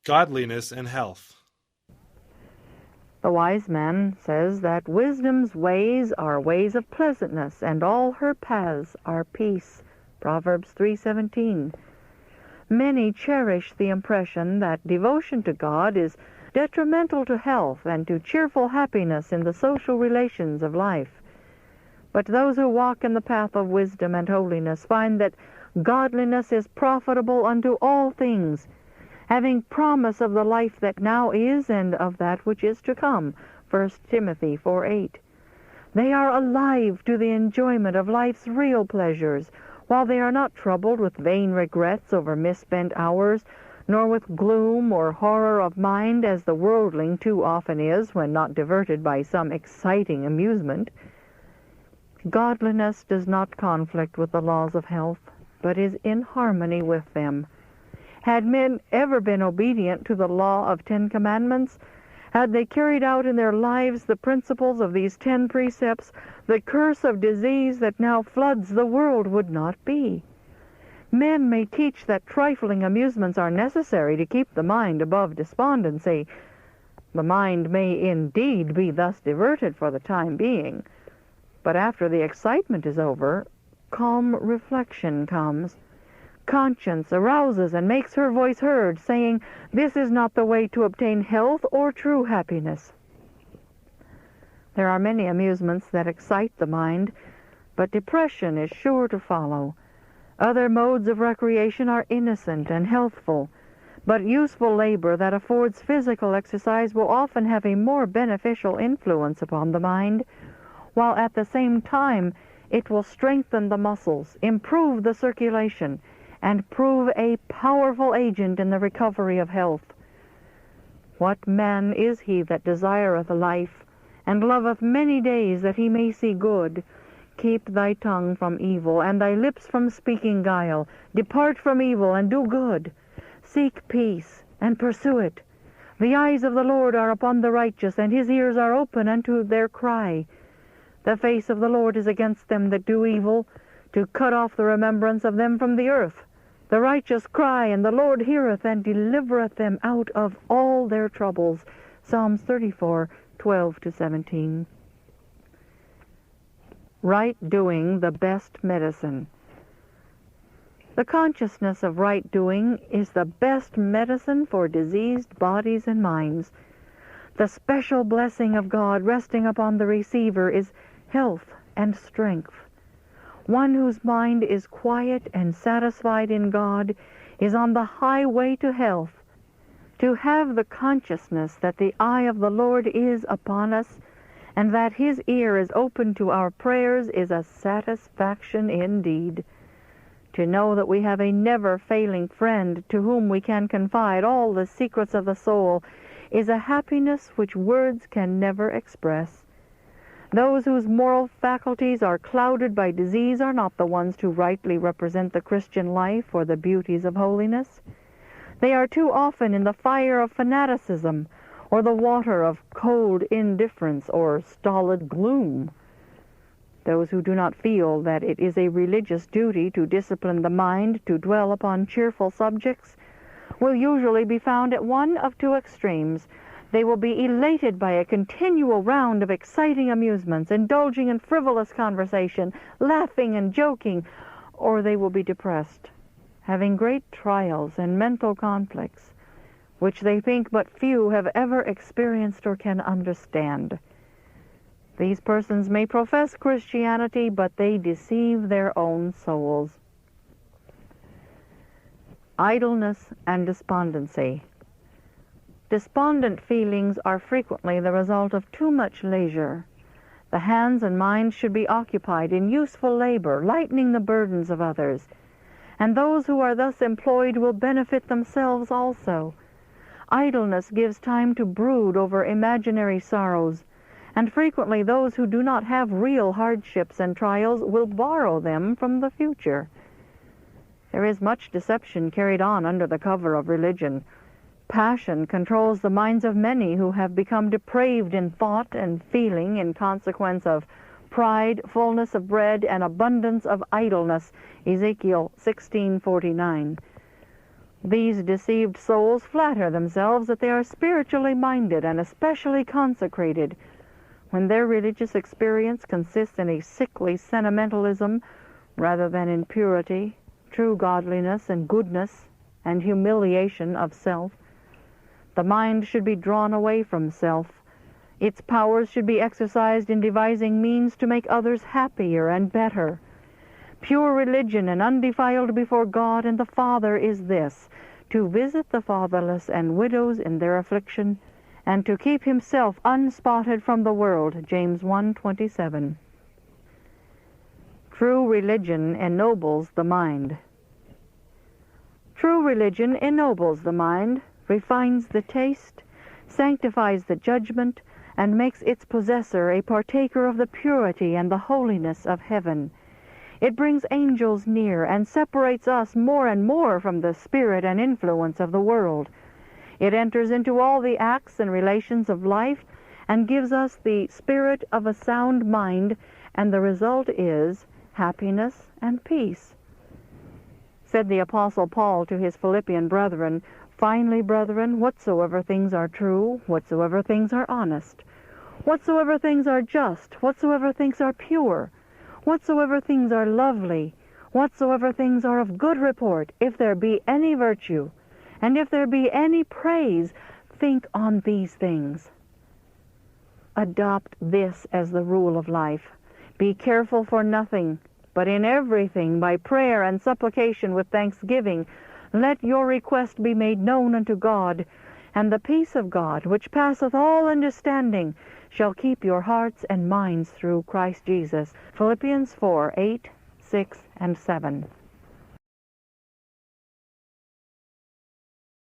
Godliness and health. The wise man says that wisdom's ways are ways of pleasantness, and all her paths are peace. Proverbs 3:17. Many cherish the impression that devotion to God is detrimental to health and to cheerful happiness in the social relations of life. But those who walk in the path of wisdom and holiness find that godliness is profitable unto all things, having promise of the life that now is and of that which is to come. 1 Timothy 4:8. They are alive to the enjoyment of life's real pleasures, while they are not troubled with vain regrets over misspent hours, nor with gloom or horror of mind, as the worldling too often is when not diverted by some exciting amusement. Godliness does not conflict with the laws of health, but is in harmony with them. Had men ever been obedient to the law of 10 commandments, had they carried out in their lives the principles of these 10 precepts, the curse of disease that now floods the world would not be. Men may teach that trifling amusements are necessary to keep the mind above despondency. The mind may indeed be thus diverted for the time being, but after the excitement is over, calm reflection comes. Conscience arouses and makes her voice heard, saying, "This is not the way to obtain health or true happiness." There are many amusements that excite the mind, but depression is sure to follow. Other modes of recreation are innocent and healthful, but useful labor that affords physical exercise will often have a more beneficial influence upon the mind, while at the same time it will strengthen the muscles, improve the circulation, and prove a powerful agent in the recovery of health. What man is he that desireth life, and loveth many days that he may see good? Keep thy tongue from evil, and thy lips from speaking guile. Depart from evil, and do good. Seek peace, and pursue it. The eyes of the Lord are upon the righteous, and his ears are open unto their cry. The face of the Lord is against them that do evil, to cut off the remembrance of them from the earth. The righteous cry, and the Lord heareth, and delivereth them out of all their troubles. Psalms 34:12-17. Right doing, the best medicine. The consciousness of right doing is the best medicine for diseased bodies and minds. The special blessing of God resting upon the receiver is health and strength. One whose mind is quiet and satisfied in God is on the highway to health. To have the consciousness that the eye of the Lord is upon us, and that his ear is open to our prayers, is a satisfaction indeed. To know that we have a never-failing friend to whom we can confide all the secrets of the soul is a happiness which words can never express. Those whose moral faculties are clouded by disease are not the ones to rightly represent the Christian life or the beauties of holiness. They are too often in the fire of fanaticism, or the water of cold indifference or stolid gloom. Those who do not feel that it is a religious duty to discipline the mind to dwell upon cheerful subjects will usually be found at one of two extremes. They will be elated by a continual round of exciting amusements, indulging in frivolous conversation, laughing and joking, or they will be depressed, having great trials and mental conflicts, which they think but few have ever experienced or can understand. These persons may profess Christianity, but they deceive their own souls. Idleness and despondency. Despondent feelings are frequently the result of too much leisure. The hands and mind should be occupied in useful labor, lightening the burdens of others, and those who are thus employed will benefit themselves also. Idleness gives time to brood over imaginary sorrows, and frequently those who do not have real hardships and trials will borrow them from the future. There is much deception carried on under the cover of religion. Passion controls the minds of many who have become depraved in thought and feeling in consequence of pride, fullness of bread, and abundance of idleness. Ezekiel 16:49. These deceived souls flatter themselves that they are spiritually minded and especially consecrated, when their religious experience consists in a sickly sentimentalism rather than in purity, true godliness and goodness, and humiliation of self. The mind should be drawn away from self. Its powers should be exercised in devising means to make others happier and better. Pure religion and undefiled before God and the Father is this: to visit the fatherless and widows in their affliction, and to keep himself unspotted from the world. James 1:27. True religion ennobles the mind. True religion ennobles the mind, refines the taste, sanctifies the judgment, and makes its possessor a partaker of the purity and the holiness of heaven. It brings angels near and separates us more and more from the spirit and influence of the world. It enters into all the acts and relations of life and gives us the spirit of a sound mind, and the result is happiness and peace. Said the Apostle Paul to his Philippian brethren, "Finally, brethren, whatsoever things are true, whatsoever things are honest, whatsoever things are just, whatsoever things are pure, whatsoever things are lovely, whatsoever things are of good report, if there be any virtue, and if there be any praise, think on these things." Adopt this as the rule of life. Be careful for nothing, but in everything, by prayer and supplication with thanksgiving, let your request be made known unto God, and the peace of God, which passeth all understanding, shall keep your hearts and minds through Christ Jesus. Philippians 4:8, 6, and 7.